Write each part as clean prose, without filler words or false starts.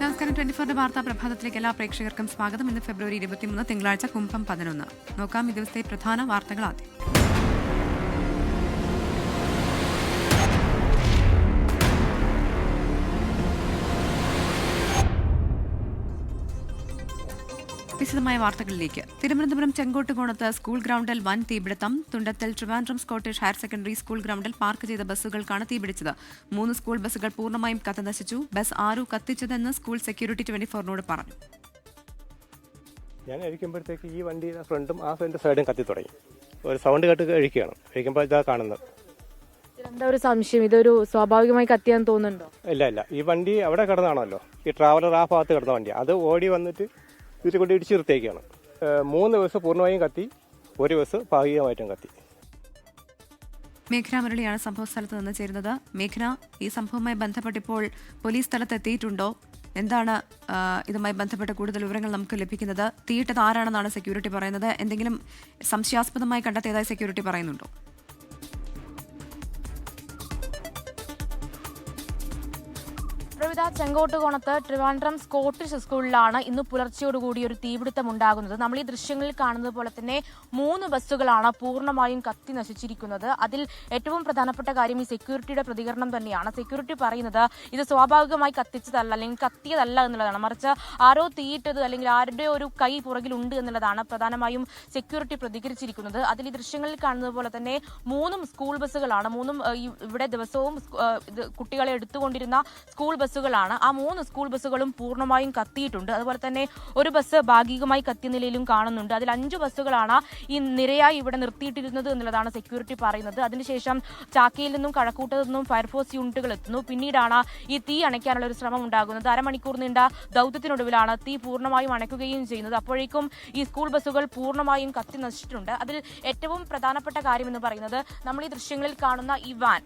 നമസ്കാരം. 24 വാർത്താ പ്രഭാതത്തിലേക്ക് എല്ലാ പ്രേക്ഷകർക്കും സ്വാഗതം. ഇന്ന് ഫെബ്രുവരി 23 തിങ്കളാഴ്ച കുംഭം 11. നോക്കാം ഈ ദിവസത്തെ പ്രധാന വാർത്തകൾ ആദ്യം. വിശദമായ വാർത്തകളിലേക്ക്. തിരുവനന്തപുരം ചെങ്കോട്ടുകോണത്ത് സ്കൂൾ ഗ്രൗണ്ടിൽ വൻ തീപിടുത്തം. Thundathil Trivandrum Scottish higher secondary school ഗ്രൗണ്ടിൽ പാർക്ക് ചെയ്ത ബസ്സുകൾക്കാണ് തീപിടിച്ചത്. 3 സ്കൂൾ ബസ്സുകൾ പൂർണ്ണമായും കത്തിനശിച്ചു. ബസ് ആരു കത്തിച്ചതെന്ന് സ്കൂൾ സെക്യൂരിറ്റി 24 പറഞ്ഞു. ഞാൻ കഴിക്കുമ്പോഴത്തേക്ക് ഈ വണ്ടിയുടെ ഫ്രണ്ടും ആ ഫ്രണ്ട് സൈഡും കത്തി തുടങ്ങി. ഒരു സൗണ്ട് കേട്ട് കഴിക്കുകയാണ്. കഴിക്കുമ്പോൾ ഇതാ കാണുന്നത്. എന്താ ഒരു സംശയം, ഇതൊരു സ്വാഭാവികമായി കത്തിയാന്ന് തോന്നുന്നുണ്ടോ? ഇല്ല, ഈ വണ്ടി അവിടെ കിടന്നാണല്ലോ, ഈ ട്രാവലർ ആ ഭാഗത്ത് കിടന്ന വണ്ടി അത് ഓടി വന്നിട്ട് ഇതിൽ കൊണ്ട് ഇടിച്ചു നിർത്തിയേക്കാണ്. 3 ബസ് പൂർണ്ണമായും കത്തി, 1 ബസ് ഭാഗികമായിട്ടും കത്തി. മേഘന മുരളിയാണ് സംഭവ സ്ഥലത്ത് നിന്ന് ചേരുന്നത്. മേഘന, ഈ സംഭവവുമായി ബന്ധപ്പെട്ടിപ്പോൾ പോലീസ് സ്ഥലത്തെത്തിയിട്ടുണ്ടോ? എന്താണ് ഇതുമായി ബന്ധപ്പെട്ട കൂടുതൽ വിവരങ്ങൾ നമുക്ക് ലഭിക്കുന്നത്? തീയിട്ടത് ആരാണെന്നാണ് സെക്യൂരിറ്റി പറയുന്നത്? എന്തെങ്കിലും സംശയാസ്പദമായി കണ്ടെത്തിയതായി സെക്യൂരിറ്റി പറയുന്നുണ്ടോ? ചെങ്കോട്ടുകോണത്ത് ട്രിവാൻഡ്രം സ്കോട്ടിഷ് സ്കൂളിലാണ് ഇന്ന് പുലർച്ചയോടുകൂടി ഒരു തീപിടുത്തം ഉണ്ടാകുന്നത്. നമ്മൾ ഈ ദൃശ്യങ്ങളിൽ കാണുന്നത് പോലെ തന്നെ 3 ബസ്സുകളാണ് പൂർണ്ണമായും കത്തി നശിച്ചിരിക്കുന്നത്. അതിൽ ഏറ്റവും പ്രധാനപ്പെട്ട കാര്യം ഈ സെക്യൂരിറ്റിയുടെ പ്രതികരണം തന്നെയാണ്. സെക്യൂരിറ്റി പറയുന്നത് ഇത് സ്വാഭാവികമായി കത്തിച്ചതല്ല അല്ലെങ്കിൽ കത്തിയതല്ല എന്നുള്ളതാണ്, മറിച്ച് ആരോ തീയിട്ടത് അല്ലെങ്കിൽ ആരുടെ ഒരു കൈ പുറകിലുണ്ട് എന്നുള്ളതാണ് പ്രധാനമായും സെക്യൂരിറ്റി പ്രതികരിച്ചിരിക്കുന്നത്. അതിൽ ഈ ദൃശ്യങ്ങളിൽ കാണുന്നത് പോലെ തന്നെ 3 സ്കൂൾ ബസ്സുകളാണ്. 3 ഇവിടെ ദിവസവും കുട്ടികളെ എടുത്തുകൊണ്ടിരുന്ന സ്കൂൾ ബസ്സുകളാണ്. ആ 3 സ്കൂൾ ബസ്സുകളും പൂർണ്ണമായും കത്തിയിട്ടുണ്ട്. അതുപോലെ തന്നെ ഒരു ബസ് ഭാഗികമായി കത്തിയ നിലയിലും കാണുന്നുണ്ട്. അതിൽ 5 ബസ്സുകളാണ് ഈ നിരയായി ഇവിടെ നിർത്തിയിട്ടിരുന്നത് എന്നുള്ളതാണ് സെക്യൂരിറ്റി പറയുന്നത്. അതിനുശേഷം ചാക്കയിൽ നിന്നും കഴക്കൂട്ടത്തു നിന്നും ഫയർഫോഴ്സ് യൂണിറ്റുകൾ എത്തുന്നു. പിന്നീടാണ് ഈ തീ അണയ്ക്കാനുള്ള ഒരു ശ്രമം ഉണ്ടാകുന്നത്. അരമണിക്കൂർ നീണ്ട ദൌത്യത്തിനൊടുവിലാണ് തീ പൂർണ്ണമായും അണയ്ക്കുകയും ചെയ്യുന്നത്. അപ്പോഴേക്കും ഈ സ്കൂൾ ബസ്സുകൾ പൂർണ്ണമായും കത്തി നശിച്ചിട്ടുണ്ട്. അതിൽ ഏറ്റവും പ്രധാനപ്പെട്ട കാര്യം എന്ന് പറയുന്നത് നമ്മൾ ഈ ദൃശ്യങ്ങളിൽ കാണുന്ന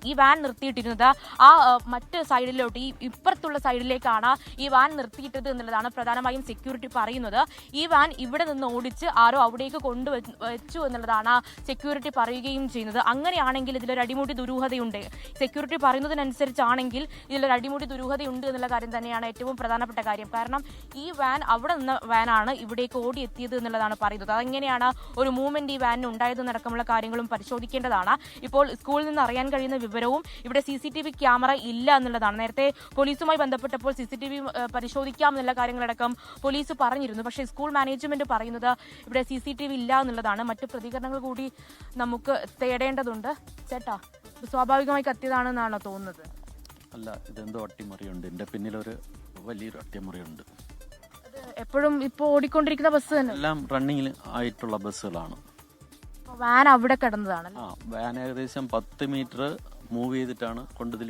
ഈ വാൻ നിർത്തിയിട്ടിരുന്നത് ആ മറ്റ് സൈഡിലോട്ട് ഇപ്പുറത്തുള്ള സൈഡിലേക്കാണ് ഈ വാൻ നിർത്തിയിട്ടത് എന്നുള്ളതാണ് പ്രധാനമായും സെക്യൂരിറ്റി പറയുന്നത്. ഈ വാൻ ഇവിടെ നിന്ന് ഓടിച്ച് ആരോ അവിടേക്ക് കൊണ്ടുവച്ചു എന്നുള്ളതാണ് സെക്യൂരിറ്റി പറയുകയും ചെയ്യുന്നത്. അങ്ങനെയാണെങ്കിൽ ഇതിലൊരു അടിമുടി ദുരൂഹതയുണ്ട്. സെക്യൂരിറ്റി പറയുന്നതിനനുസരിച്ചാണെങ്കിൽ ഇതിലൊരു അടിമുടി ദുരൂഹതയുണ്ട് എന്നുള്ള കാര്യം തന്നെയാണ് ഏറ്റവും പ്രധാനപ്പെട്ട കാര്യം. കാരണം ഈ വാൻ അവിടെ നിന്ന് വാനാണ് ഇവിടേക്ക് ഓടിയെത്തിയത് എന്നുള്ളതാണ് പറയുന്നത്. അതെങ്ങനെയാണ് ഒരു മൂവ്മെന്റ് ഈ വാനിന് ഉണ്ടായതെന്നടക്കമുള്ള കാര്യങ്ങളും പരിശോധിക്കേണ്ടതാണ്. ഇപ്പോൾ സ്കൂളിൽ നിന്ന് അറിയാൻ കഴിയുന്ന വിവരവും ഇവിടെ CCTV ക്യാമറ ഇല്ല എന്നുള്ളതാണ്. നേരത്തെ പോലീസുമായി ബന്ധപ്പെട്ടപ്പോൾ CCTV പരിശോധിക്കാം എന്നുള്ള കാര്യങ്ങളടക്കം പോലീസ് പറഞ്ഞിരുന്നു. പക്ഷേ സ്കൂൾ മാനേജ്മെന്റ് പറയുന്നത് ഇവിടെ CCTV ഇല്ല എന്നുള്ളതാണ്. മറ്റു പ്രതികരണങ്ങൾ കൂടി നമുക്ക് തേടേണ്ടതുണ്ട്. ചേട്ടാ, സ്വാഭാവികമായി കത്തിയതാണെന്നാണോ തോന്നുന്നത്? അല്ല, ഇതെന്തോ അട്ടിമറിയുണ്ട്. എൻ്റെ പിന്നിലൊരു വലിയൊരു അട്ടിമറിയുണ്ട്. എപ്പോഴും ഇപ്പോൾ ഓടിക്കൊണ്ടിരിക്കുന്ന ബസ് തന്നെ എല്ലാം റണ്ണിങ്ങിൽ ആയിട്ടുള്ള ബസ്സുകളാണ്. വാൻ അവിടെ കിടന്നതാണ്. വാൻ ഏകദേശം 10 മീറ്റർ മൂവ് ചെയ്തിട്ടാണ് കൊണ്ടതിൽ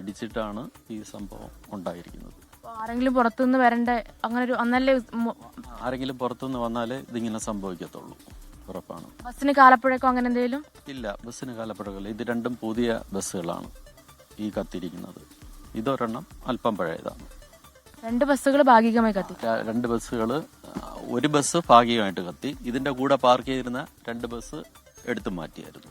ഇടിച്ചിട്ടാണ് ഈ സംഭവം ഉണ്ടായിരിക്കുന്നത്. ആരെങ്കിലും പുറത്തുനിന്ന് വരണ്ടേ? അങ്ങനെ ഒരു അന്നല്ലേ ആരെങ്കിലും പുറത്തുനിന്ന് വന്നാലേ ഇതിങ്ങനെ സംഭവിക്കത്തുള്ളൂ. ഉറപ്പാണ്. ബസ്സിന് കാലപ്പഴക്കോ അങ്ങനെ എന്തെങ്കിലും ഇല്ല, ബസ്സിന് കാലപ്പഴക്കമില്ല. ഇത് രണ്ടും പുതിയ ബസ്സുകളാണ് ഈ കത്തിയിരിക്കുന്നത്. ഇതൊരെണ്ണം അല്പം പഴയതാണ്. 2 ബസ്സുകൾ ഭാഗികമായി കത്തി. 2 ബസ്സുകൾ, ഒരു ബസ് ഭാഗികമായിട്ട് കത്തി. ഇതിന്റെ കൂടെ പാർക്ക് ചെയ്തിരുന്ന 2 ബസ് എടുത്തു മാറ്റിയിട്ടുണ്ട്.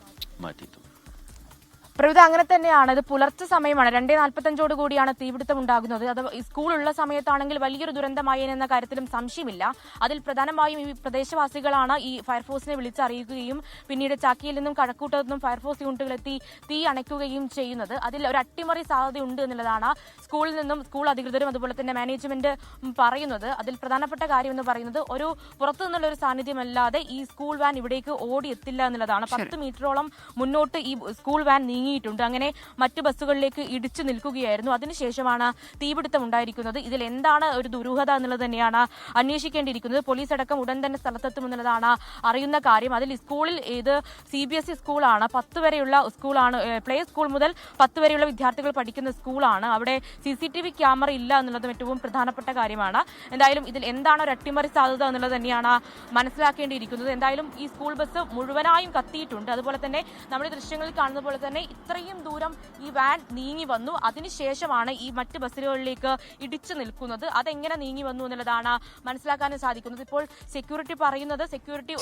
പ്രവിധ അങ്ങനെ തന്നെയാണ്. ഇത് പുലർച്ചെ സമയമാണ്. 2:45 കൂടിയാണ് തീപിടുത്തം ഉണ്ടാകുന്നത്. അത് സ്കൂളുള്ള സമയത്താണെങ്കിൽ വലിയൊരു ദുരന്തമായെന്ന കാര്യത്തിലും സംശയമില്ല. അതിൽ പ്രധാനമായും ഈ പ്രദേശവാസികളാണ് ഈ ഫയർഫോഴ്സിനെ വിളിച്ചറിയിക്കുകയും പിന്നീട് ചാക്കിയിൽ നിന്നും കഴക്കൂട്ടത്തു നിന്നും ഫയർഫോഴ്സ് യൂണിറ്റുകളെത്തി തീ അണയ്ക്കുകയും ചെയ്യുന്നത്. അതിൽ ഒരു അട്ടിമറി സാധ്യതയുണ്ട് എന്നുള്ളതാണ് സ്കൂളിൽ നിന്നും സ്കൂൾ അധികൃതരും അതുപോലെ തന്നെ മാനേജ്മെന്റ് പറയുന്നത്. അതിൽ പ്രധാനപ്പെട്ട കാര്യം എന്ന് പറയുന്നത് ഒരു പുറത്തു നിന്നുള്ള ഒരു സാന്നിധ്യമല്ലാതെ ഈ സ്കൂൾ വാൻ ഇവിടേക്ക് ഓടിയെത്തില്ല എന്നുള്ളതാണ്. 10 മീറ്ററോളം മുന്നോട്ട് ഈ സ്കൂൾ വാൻ നീങ്ങിയിട്ടുണ്ട്. അങ്ങനെ മറ്റു ബസ്സുകളിലേക്ക് ഇടിച്ചു നിൽക്കുകയായിരുന്നു. അതിനുശേഷമാണ് തീപിടുത്തം ഉണ്ടായിരിക്കുന്നത്. ഇതിൽ എന്താണ് ഒരു ദുരൂഹത എന്നുള്ളത് തന്നെയാണ് അന്വേഷിക്കേണ്ടിയിരിക്കുന്നത്. പോലീസ് അടക്കം ഉടൻ തന്നെ സ്ഥലത്തെത്തുമെന്നുള്ളതാണ് അറിയുന്ന കാര്യം. അതിൽ സ്കൂളിൽ ഇത് CBSE സ്കൂളാണ്. 10 വരെയുള്ള സ്കൂളാണ്. പ്ലേ സ്കൂൾ മുതൽ 10 വരെയുള്ള വിദ്യാർത്ഥികൾ പഠിക്കുന്ന സ്കൂളാണ്. അവിടെ CCTV ക്യാമറ ഇല്ല എന്നുള്ളതും ഏറ്റവും പ്രധാനപ്പെട്ട കാര്യമാണ്. എന്തായാലും ഇതിൽ എന്താണ് ഒരു അട്ടിമറി സാധ്യത എന്നുള്ളത് തന്നെയാണ് മനസ്സിലാക്കേണ്ടിയിരിക്കുന്നത്. എന്തായാലും ഈ സ്കൂൾ ബസ് മുഴുവനായും കത്തിയിട്ടുണ്ട്. അതുപോലെ തന്നെ നമ്മൾ ദൃശ്യങ്ങളിൽ കാണുന്ന പോലെ തന്നെ ഇത്രയും ദൂരം ഈ വാൻ നീങ്ങി വന്നു. അതിനുശേഷമാണ് ഈ മറ്റ് ബസ്സുകളിലേക്ക് ഇടിച്ചു നിൽക്കുന്നത്. അതെങ്ങനെ നീങ്ങി വന്നു എന്നുള്ളതാണ് മനസ്സിലാക്കാൻ സാധിക്കുന്നത്. ഇപ്പോൾ സെക്യൂരിറ്റി പറയുന്നത്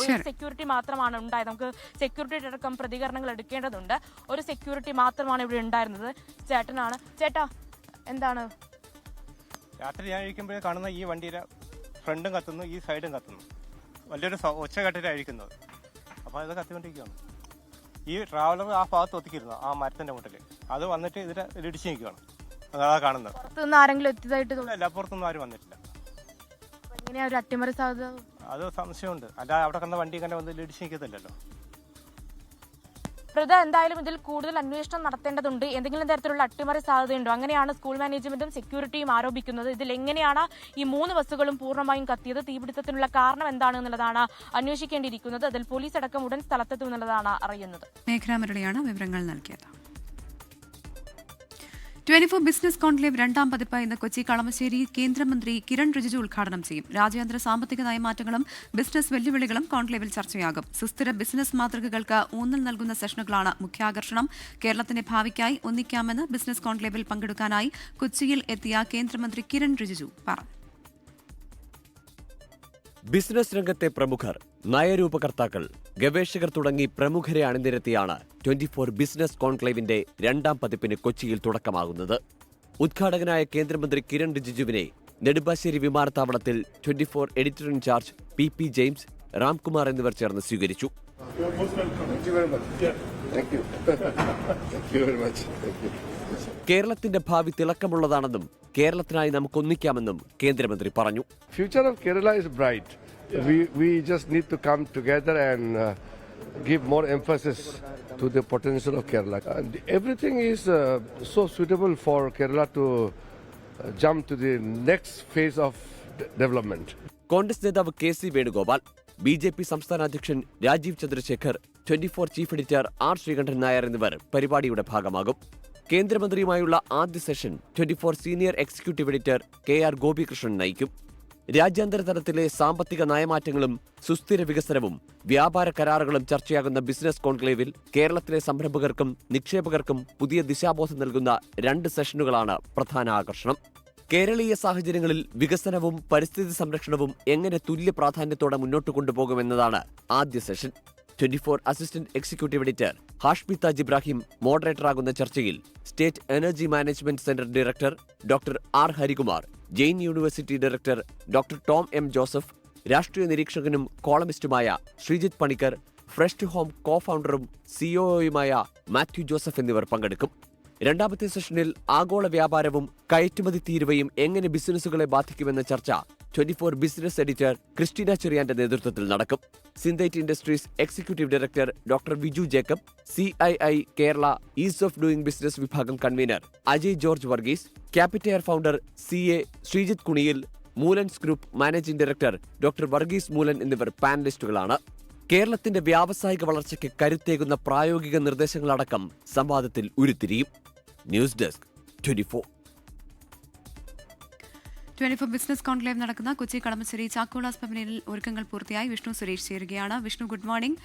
ഒരു സെക്യൂരിറ്റി മാത്രമാണ് ഉണ്ടായത്. നമുക്ക് സെക്യൂരിറ്റി അടക്കം പ്രതികരണങ്ങൾ എടുക്കേണ്ടതുണ്ട്. ഒരു സെക്യൂരിറ്റി മാത്രമാണ് ഇവിടെ ഉണ്ടായിരുന്നത്. ചേട്ടനാണ്. ചേട്ടാ, എന്താണ് രാത്രി ഞാൻ ഇരിക്കുമ്പോഴേ കാണുന്ന ഈ വണ്ടിയുടെ ഫ്രണ്ടും കത്തുന്നു, ഈ സൈഡും കത്തുന്നു. വലിയൊരു ഒച്ചകെട്ടിലാണ് ഇരിക്കുന്നത്. അപ്പോൾ അത് കത്തിക്കൊണ്ടിരിക്കുകയാണ്. ഈ ട്രാവലർ ആ ഭാഗത്ത് ഒത്തിക്കിരുന്നു, ആ മരത്തിൻ്റെ മുട്ടിൽ. അത് വന്നിട്ട് ഇടിച്ച് നിൽക്കുകയാണ്. അതാ കാണുന്നത്. പുറത്തുനിന്ന് ആരെങ്കിലും എത്തിയതായിട്ട് അല്ല, പുറത്തൊന്നും ആരും വന്നിട്ടില്ല. എങ്ങനെയാ ഒരു അട്ടിമറി സാധ്യത? അത് സംശയമുണ്ട്. അല്ല, അവിടെ കണ്ട വണ്ടി ഇങ്ങനെ വന്ന് ഇടിച്ച് നിൽക്കത്തില്ലല്ലോ. പ്രത, എന്തായാലും ഇതിൽ കൂടുതൽ അന്വേഷണം നടത്തേണ്ടതുണ്ട്. എന്തെങ്കിലും തരത്തിലുള്ള അട്ടിമറി സാധ്യതയുണ്ടോ? അങ്ങനെയാണ് സ്കൂൾ മാനേജ്മെന്റും സെക്യൂരിറ്റിയും ആരോപിക്കുന്നത്. ഇതിൽ എങ്ങനെയാണ് ഈ 3 ബസ്സുകളും പൂർണ്ണമായും കത്തിയത്, തീപിടുത്തത്തിനുള്ള കാരണം എന്താണ് എന്നുള്ളതാണ് അന്വേഷിക്കേണ്ടിയിരിക്കുന്നത്. അതിൽ പോലീസ് അടക്കം ഉടൻ സ്ഥലത്തെത്തും എന്നുള്ളതാണ് അറിയുന്നത്. മേഘരാമരളിയാണ് വിവരങ്ങൾ നൽകിയത്. 24 ബിസിനസ് കോൺക്ലേവ് 2ാം പതിപ്പ് ഇന്ന് കൊച്ചി കളമശ്ശേരി കേന്ദ്രമന്ത്രി കിരൺ റിജിജു ഉദ്ഘാടനം ചെയ്യും. രാജ്യാന്തര സാമ്പത്തിക നയമാറ്റങ്ങളും ബിസിനസ് വെല്ലുവിളികളും കോൺക്ലേവിൽ ചർച്ചയാകും. സുസ്ഥിര ബിസിനസ് മാതൃകകൾക്ക് ഊന്നൽ നൽകുന്ന സെഷനുകളാണ് മുഖ്യാകർഷണം. കേരളത്തിന്റെ ഭാവിക്കായി ഒന്നിക്കാമെന്ന് ബിസിനസ് കോൺക്ലേവിൽ പങ്കെടുക്കാനായി കൊച്ചിയിൽ എത്തിയ കേന്ദ്രമന്ത്രി കിരൺ റിജിജു പറഞ്ഞു. ബിസിനസ് രംഗത്തെ പ്രമുഖർ, നയരൂപകർത്താക്കൾ, ഗവേഷകർ തുടങ്ങി പ്രമുഖരെ അണിനിരത്തിയാണ് 24 ബിസിനസ് കോൺക്ലേവിന്റെ 2ാം പതിപ്പിന് കൊച്ചിയിൽ തുടക്കമാകുന്നത്. ഉദ്ഘാടകനായ കേന്ദ്രമന്ത്രി കിരൺ റിജിജുവിനെ നെടുമ്പാശ്ശേരി വിമാനത്താവളത്തിൽ 24 editor in charge P James, Ramkumar എന്നിവർ ചേർന്ന് സ്വീകരിച്ചു. കേരളത്തിന്റെ ഭാവി തിളക്കമുള്ളതാണെന്നും കേരളത്തിനായി നമുക്കൊന്നിക്കാമെന്നും കേന്ദ്രമന്ത്രി പറഞ്ഞു. Future of Kerala is bright. We just need to come together and give more emphasis to the potential of Kerala. Everything is so suitable for Kerala to jump to the next phase of development. Congress നേതാവ് KC Venugopal, BJP സംസ്ഥാന അധ്യക്ഷൻ Rajeev Chandrasekhar, 24 chief editor R Sreekandan Nair എന്നിവർ പരിപാടിയുടെ ഭാഗമാകും. കേന്ദ്രമന്ത്രിയുമായുള്ള ആദ്യ session 24 senior executive editor KR Gopikrishnan നയിക്കും. രാജ്യാന്തര തലത്തിലെ സാമ്പത്തിക നയമാറ്റങ്ങളും സുസ്ഥിര വികസനവും വ്യാപാര കരാറുകളും ചർച്ചയാകുന്ന ബിസിനസ് കോൺക്ലേവിൽ കേരളത്തിലെ സംരംഭകർക്കും നിക്ഷേപകർക്കും പുതിയ ദിശാബോധം നൽകുന്ന 2 സെഷനുകളാണ് പ്രധാന ആകർഷണം. കേരളീയ സാഹചര്യങ്ങളിൽ വികസനവും പരിസ്ഥിതി സംരക്ഷണവും എങ്ങനെ തുല്യ പ്രാധാന്യത്തോടെ മുന്നോട്ട് കൊണ്ടുപോകുമെന്നതാണ് ആദ്യ session. 24 assistant executive editor Hashmi Taj Ibrahim മോഡറേറ്ററാകുന്ന ചർച്ചയിൽ state energy management centre director doctor R Harikumar, Jain university director doctor Tom M Joseph, രാഷ്ട്രീയ നിരീക്ഷകനും കോളമിസ്റ്റുമായ Sreejith Panicker, fresh to home co ഫൗണ്ടറും COOയുമായ മാത്യു ജോസഫ് എന്നിവർ പങ്കെടുക്കും. 2ാമത്തെ സെഷനിൽ ആഗോള വ്യാപാരവും കയറ്റുമതി തീരുവയും എങ്ങനെ ബിസിനസ്സുകളെ ബാധിക്കുമെന്ന ചർച്ച 24 ബിസിനസ് എഡിറ്റർ ക്രിസ്റ്റീന ചെറിയാന്റെ നേതൃത്വത്തിൽ നടക്കും. Synthite industries executive director doctor Viju Jacob, CII Kerala ease of doing business വിഭാഗം convener Ajay George Varghese, Capitair founder CA Sreejith Kuniyil, Moolans group managing director doctor Varghese Moolan എന്നിവർ പാനലിസ്റ്റുകളാണ്. കേരളത്തിന്റെ വ്യാവസായിക വളർച്ചയ്ക്ക് കരുത്തേകുന്ന പ്രായോഗിക നിർദ്ദേശങ്ങളടക്കം സംവാദത്തിൽ ഉരുത്തിരിയും. News desk 24. 24 ബിസിനസ് കോൺക്ലേവ് നടക്കുന്ന കൊച്ചി കളമശ്ശേരി ചാക്കോളാസ് പവനിൽ ഒരുക്കങ്ങൾ പൂർത്തിയായി. വിഷ്ണു സുരേഷ് ചേരുകയാണ്. Vishnu, good morning.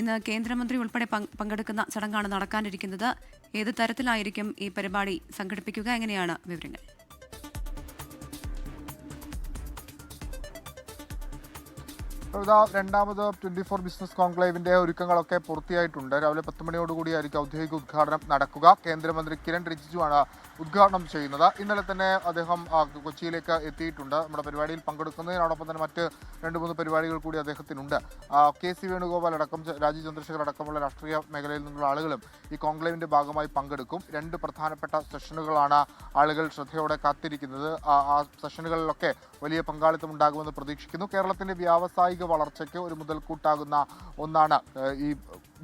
ഇന്ന് കേന്ദ്രമന്ത്രി ഉൾപ്പെടെ പങ്കെടുക്കുന്ന ചടങ്ങാണ് നടക്കാനിരിക്കുന്നത്. ഏത് തരത്തിലായിരിക്കും ഈ പരിപാടി സംഘടിപ്പിക്കുക? എങ്ങനെയാണ് വിവരങ്ങൾ? രണ്ടാമത് 24 ബിസിനസ് കോൺക്ലേവിന്റെ ഒരുക്കങ്ങളൊക്കെ പൂർത്തിയായിട്ടുണ്ട്. രാവിലെ 10 മണിയോടുകൂടിയായിരിക്കും ഔദ്യോഗിക ഉദ്ഘാടനം നടക്കുക. കേന്ദ്രമന്ത്രി കിരൺ റിജിജുവാണ് ഉദ്ഘാടനം ചെയ്യുന്നത്. ഇന്നലെ തന്നെ അദ്ദേഹം കൊച്ചിയിലേക്ക് എത്തിയിട്ടുണ്ട്. നമ്മുടെ പരിപാടിയിൽ പങ്കെടുക്കുന്നതിനോടൊപ്പം തന്നെ മറ്റ് 2-3 പരിപാടികൾ കൂടി അദ്ദേഹത്തിനുണ്ട്. KC വേണുഗോപാൽ അടക്കം രാജീവ് ചന്ദ്രശേഖർ അടക്കമുള്ള രാഷ്ട്രീയ മേഖലയിൽ നിന്നുള്ള ആളുകളും ഈ കോൺക്ലേവിന്റെ ഭാഗമായി പങ്കെടുക്കും. 2 പ്രധാനപ്പെട്ട സെഷനുകളാണ് ആളുകൾ ശ്രദ്ധയോടെ കാത്തിരിക്കുന്നത്. ആ സെഷനുകളിലൊക്കെ വലിയ പങ്കാളിത്തം ഉണ്ടാകുമെന്ന് പ്രതീക്ഷിക്കുന്നു. കേരളത്തിന്റെ വ്യാവസായിക വളർച്ചയ്ക്ക് ഒരു മുതൽക്കൂട്ടാകുന്ന ഒന്നാണ് ഈ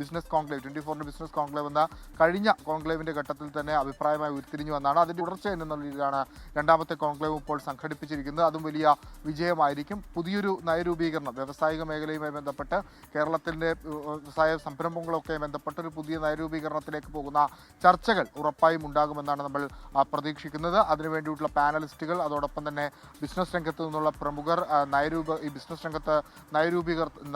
ബിസിനസ് കോൺക്ലേവ്. 24 ബിസിനസ് കോൺക്ലേവ് എന്ന കഴിഞ്ഞ കോൺക്ലേവിന്റെ ഘട്ടത്തിൽ തന്നെ അഭിപ്രായമായി ഉരുത്തിരിഞ്ഞു വന്നാണ്. അതിന്റെ തുടർച്ച എന്നുള്ള രീതിയിലാണ് 2ാമത്തെ കോൺക്ലേവ് ഇപ്പോൾ സംഘടിപ്പിച്ചിരിക്കുന്നത്. അതും വലിയ വിജയമായിരിക്കും. പുതിയൊരു നയരൂപീകരണം, വ്യാവസായിക മേഖലയുമായി ബന്ധപ്പെട്ട് കേരളത്തിന്റെ വ്യവസായ സംരംഭങ്ങളൊക്കെ ബന്ധപ്പെട്ട് ഒരു പുതിയ നയരൂപീകരണത്തിലേക്ക് പോകുന്ന ചർച്ചകൾ ഉറപ്പായും ഉണ്ടാകുമെന്നാണ് നമ്മൾ പ്രതീക്ഷിക്കുന്നത്. അതിനുവേണ്ടിയിട്ടുള്ള പാനലിസ്റ്റുകൾ, അതോടൊപ്പം തന്നെ ബിസിനസ് രംഗത്ത് നിന്നുള്ള പ്രമുഖർ, ഈ ബിസിനസ് രംഗത്ത്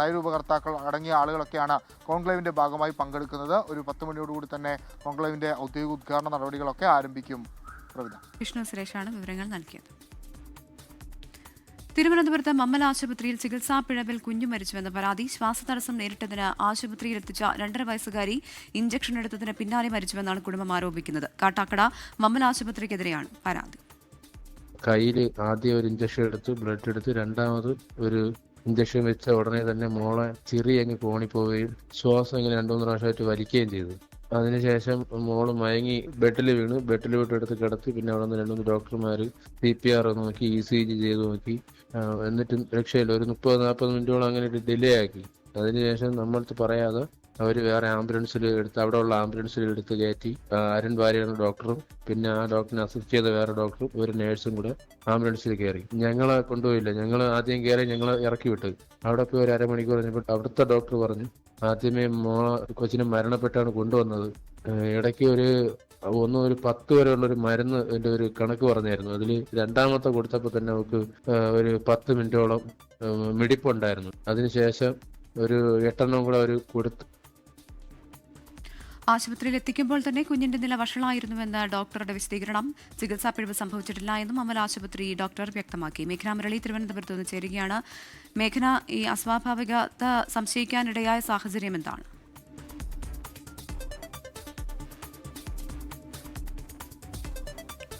നയരൂപകർത്താക്കൾ അടങ്ങിയ ആളുകളൊക്കെയാണ് കോൺക്ലേവിന്റെ ഭാഗമായി പങ്കെടുക്കുന്നത്. ഒരു 10 മണിയോടുകൂടി തന്നെ കോൺക്ലേവിന്റെ ഔദ്യോഗിക ഉദ്ഘാടന നടപടികളൊക്കെ ആരംഭിക്കും. വിഷ്ണു സുരേഷാണ് വിവരങ്ങൾ നൽകിയത്. തിരുവനന്തപുരത്ത് മമ്മൽ ആശുപത്രിയിൽ ചികിത്സാ പിഴവിൽ കുഞ്ഞു മരിച്ചുവെന്ന പരാതി. ശ്വാസതടസ്സം നേരിട്ടതിന് ആശുപത്രിയിൽ എത്തിച്ച 2.5 വയസ്സുകാരി ഇഞ്ചക്ഷൻ എടുത്തതിന് പിന്നാലെ മരിച്ചുവെന്നാണ് കുടുംബം ആരോപിക്കുന്നത്. കാട്ടാക്കട മമ്മൽ ആശുപത്രിക്കെതിരെയാണ് പരാതി. കയ്യിൽ ആദ്യം ഒരു ഇഞ്ചക്ഷൻ എടുത്ത് ബ്ലഡ് എടുത്ത് രണ്ടാമത് ഒരു ഇഞ്ചക്ഷൻ വെച്ച ഉടനെ തന്നെ മോളെ ചിറി അങ്ങ് കോണിപ്പോവുകയും ശ്വാസം ഇങ്ങനെ 2-3 പ്രാവശ്യമായിട്ട് വലിക്കുകയും ചെയ്തു. അതിനുശേഷം മോള് മയങ്ങി ബെഡിൽ വീണ്, ബെഡിൽ വിട്ടെടുത്ത് കിടത്തി. പിന്നെ അവിടെ നിന്ന് 2-3 ഡോക്ടർമാർ CPR നോക്കി, ECG ചെയ്ത് നോക്കി. എന്നിട്ടും രക്ഷയില്ല. ഒരു 30-40 മിനിറ്റോളം അങ്ങനെ ഡിലേ ആക്കി. അതിനുശേഷം നമ്മളടുത്ത് പറയാതെ അവർ വേറെ ആംബുലൻസിൽ എടുത്ത്, അവിടെ ഉള്ള ആംബുലൻസിൽ എടുത്ത് കയറ്റി. അരുൺ ഭാര്യയാണ് ഡോക്ടറും പിന്നെ ആ ഡോക്ടറിനെ അസിസ്റ്റ് ചെയ്ത വേറെ ഡോക്ടറും ഒരു നേഴ്സും കൂടെ ആംബുലൻസിൽ കയറി. ഞങ്ങളെ കൊണ്ടുപോയില്ല. ഞങ്ങൾ ആദ്യം കയറി ഞങ്ങളെ ഇറക്കി വിട്ടു. അവിടെ പോയി ഒരു അരമണിക്കൂർ കഴിഞ്ഞപ്പോൾ അവിടുത്തെ ഡോക്ടർ പറഞ്ഞു ആദ്യമേ കൊച്ചിനെ മരണപ്പെട്ടാണ് കൊണ്ടുവന്നത്. ഇടയ്ക്ക് ഒരു 10 വരെയുള്ളൊരു മരുന്ന് എൻ്റെ ഒരു കണക്ക് പറഞ്ഞായിരുന്നു. അതിൽ രണ്ടാമത്തെ കൊടുത്തപ്പോൾ തന്നെ അവർക്ക് ഒരു 10 മിനിറ്റോളം മിടിപ്പുണ്ടായിരുന്നു. അതിനുശേഷം ഒരു 8 കൂടെ അവർ കൊടുത്തു. ആശുപത്രിയിൽ എത്തിക്കുമ്പോൾ തന്നെ കുഞ്ഞിന്റെ നില വഷളായിരുന്നുവെന്ന് ഡോക്ടറുടെ വിശദീകരണം. ചികിത്സാ പിഴവ് സംഭവിച്ചിട്ടില്ല എന്നും അമൽ ആശുപത്രി ഡോക്ടർ വ്യക്തമാക്കി. മേഘന മുരളി തിരുവനന്തപുരത്ത് നിന്ന് ചേരുകയാണ്. മേഘന, ഈ അസ്വാഭാവികത സംശയിക്കാനിടയായ സാഹചര്യം എന്താണ്?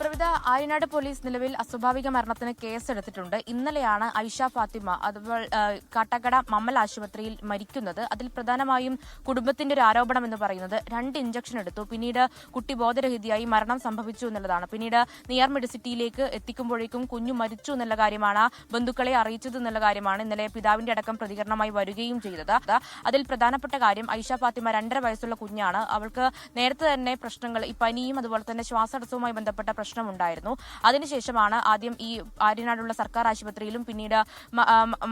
പ്രവിധ, ആര്യനാട് പോലീസ് നിലവിൽ അസ്വാഭാവിക മരണത്തിന് കേസെടുത്തിട്ടുണ്ട്. ഇന്നലെയാണ് ഐഷ ഫാത്തിമ അതുപോലെ കാട്ടാക്കട മമ്മൽ ആശുപത്രിയിൽ മരിക്കുന്നത്. അതിൽ പ്രധാനമായും കുടുംബത്തിന്റെ ഒരു ആരോപണം എന്ന് പറയുന്നത് 2 ഇഞ്ചക്ഷൻ എടുത്തു, പിന്നീട് കുട്ടി ബോധരഹിതയായി മരണം സംഭവിച്ചു എന്നുള്ളതാണ്. പിന്നീട് നിയർ മെഡിസിറ്റിയിലേക്ക് എത്തിക്കുമ്പോഴേക്കും കുഞ്ഞു മരിച്ചു എന്നുള്ള കാര്യമാണ് ബന്ധുക്കളെ അറിയിച്ചത് എന്നുള്ള കാര്യമാണ് ഇന്നലെ പിതാവിന്റെ അടക്കം പ്രതികരണമായി വരികയും ചെയ്തത്. അതിൽ പ്രധാനപ്പെട്ട കാര്യം ഐഷ ഫാത്തിമ 2.5 വയസ്സുള്ള കുഞ്ഞാണ്. അവൾക്ക് നേരത്തെ തന്നെ പ്രശ്നങ്ങൾ, ഈ പനിയും അതുപോലെ തന്നെ ശ്വാസതടസ്സവുമായി ബന്ധപ്പെട്ട പ്രശ്നമുണ്ടായിരുന്നു. അതിനുശേഷമാണ് ആദ്യം ഈ ആര്യനാടുള്ള സർക്കാർ ആശുപത്രിയിലും പിന്നീട്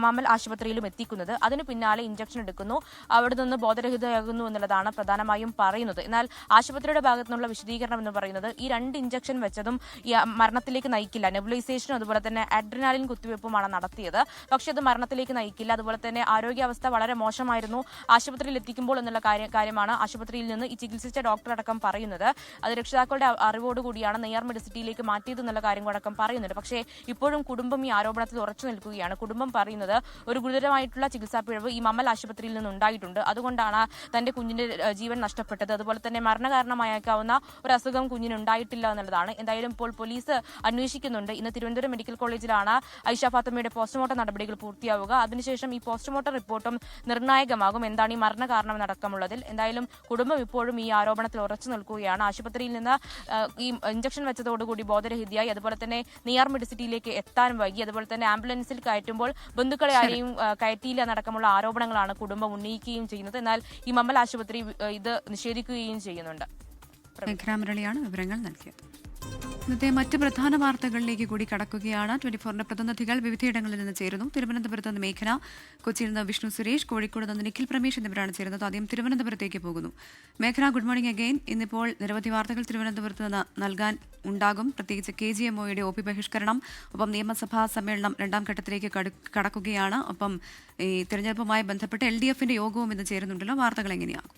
മമ്മൽ ആശുപത്രിയിലും എത്തിക്കുന്നത്. അതിന് പിന്നാലെ ഇഞ്ചക്ഷൻ എടുക്കുന്നു, അവിടെ നിന്ന് ബോധരഹിതയാകുന്നു എന്നുള്ളതാണ് പ്രധാനമായും പറയുന്നത്. എന്നാൽ ആശുപത്രിയുടെ ഭാഗത്തു നിന്നുള്ള വിശദീകരണം എന്ന് പറയുന്നത് ഈ 2 ഇഞ്ചക്ഷൻ വെച്ചതും ഈ മരണത്തിലേക്ക് നയിക്കില്ല. നെബുലൈസേഷനും അതുപോലെ തന്നെ അഡ്രിനാലിൻ കുത്തിവയ്പ്പുമാണ് നടത്തിയത്. പക്ഷെ അത് മരണത്തിലേക്ക് നയിക്കില്ല. അതുപോലെ തന്നെ ആരോഗ്യാവസ്ഥ വളരെ മോശമായിരുന്നു ആശുപത്രിയിൽ എത്തിക്കുമ്പോൾ എന്നുള്ള കാര്യമാണ് ആശുപത്രിയിൽ നിന്ന് ഈ ചികിത്സിച്ച ഡോക്ടർ അടക്കം പറയുന്നത്. അത് രക്ഷിതാക്കളുടെ അറിവോടുകൂടിയാണ് നെയ്യാർ മെഡിസിറ്റിയിലേക്ക് മാറ്റിയത് എന്നുള്ള കാര്യങ്ങളടക്കം പറയുന്നുണ്ട്. പക്ഷേ ഇപ്പോഴും കുടുംബം ഈ ആരോപണത്തിൽ ഉറച്ചു നിൽക്കുകയാണ്. കുടുംബം പറയുന്നത് ഒരു ഗുരുതരമായിട്ടുള്ള ചികിത്സാ പിഴവ് ഈ മമ്മൽ ആശുപത്രിയിൽ നിന്നുണ്ടായിട്ടുണ്ട്, അതുകൊണ്ടാണ് തന്റെ കുഞ്ഞിന്റെ ജീവൻ നഷ്ടപ്പെട്ടത്. അതുപോലെ തന്നെ മരണകാരണമായേക്കാവുന്ന ഒരു അസുഖം കുഞ്ഞിനുണ്ടായിട്ടില്ല എന്നുള്ളതാണ്. എന്തായാലും ഇപ്പോൾ പോലീസ് അന്വേഷിക്കുന്നുണ്ട്. ഇന്ന് തിരുവനന്തപുരം മെഡിക്കൽ കോളേജിലാണ് ഐഷ ഫാത്തിമയുടെ പോസ്റ്റ്മോർട്ടം നടപടികൾ പൂർത്തിയാവുക. അതിനുശേഷം ഈ പോസ്റ്റ്മോർട്ടം റിപ്പോർട്ടും നിർണായകമാകും എന്താണ് ഈ മരണകാരണം അടക്കമുള്ളതിൽ. എന്തായാലും കുടുംബം ഇപ്പോഴും ഈ ആരോപണത്തിൽ ഉറച്ചു നിൽക്കുകയാണ്. ആശുപത്രിയിൽ നിന്ന് ഈ ഇഞ്ചക്ഷൻ വെച്ചതോടുകൂടി ബോധരഹിതയായി, അതുപോലെ തന്നെ നിയർ മെഡിസിറ്റിയിലേക്ക് എത്താൻ വൈകി, അതുപോലെ തന്നെ ആംബുലൻസിൽ കയറ്റുമ്പോൾ ബന്ധുക്കളെ ആരെയും കയറ്റിയില്ല എന്നടക്കമുള്ള ആരോപണങ്ങളാണ് കുടുംബം ഉന്നയിക്കുകയും ചെയ്യുന്നത്. എന്നാൽ ഈ മമ്മൽ ആശുപത്രി ഇത് നിഷേധിക്കുകയും ചെയ്യുന്നുണ്ട്. മേഘന മുരളിയാണ് വിവരങ്ങൾ നൽകിയത്. ഇന്നത്തെ മറ്റ് പ്രധാന വാർത്തകളിലേക്ക് കൂടി കടക്കുകയാണ്. 24ന്റെ പ്രതിനിധികൾ വിവിധയിടങ്ങളിൽ നിന്ന് ചേരുന്നു. തിരുവനന്തപുരത്ത് നിന്ന് മേഘന, കൊച്ചിയിൽ നിന്ന് വിഷ്ണു സുരേഷ്, കോഴിക്കോട് നിന്ന് നിഖിൽ പ്രമേഷ് എന്നിവരാണ് ചേരുന്നത്. ആദ്യം തിരുവനന്തപുരത്തേക്ക് പോകുന്നു. മേഘന, ഗുഡ് മോർണിംഗ് അഗെയിൻ. ഇന്നിപ്പോൾ നിരവധി വാർത്തകൾ തിരുവനന്തപുരത്ത് നിന്ന് നൽകാൻ ഉണ്ടാകും. പ്രത്യേകിച്ച് KGMOയുടെ OP ബഹിഷ്കരണം, ഒപ്പം നിയമസഭാ സമ്മേളനം 2ാം ഘട്ടത്തിലേക്ക് കടക്കുകയാണ്. ഒപ്പം ഈ തെരഞ്ഞെടുപ്പുമായി ബന്ധപ്പെട്ട് LDFന്റെ യോഗവും ഇന്ന് ചേരുന്നുണ്ടല്ലോ. വാർത്തകൾ എങ്ങനെയാകും?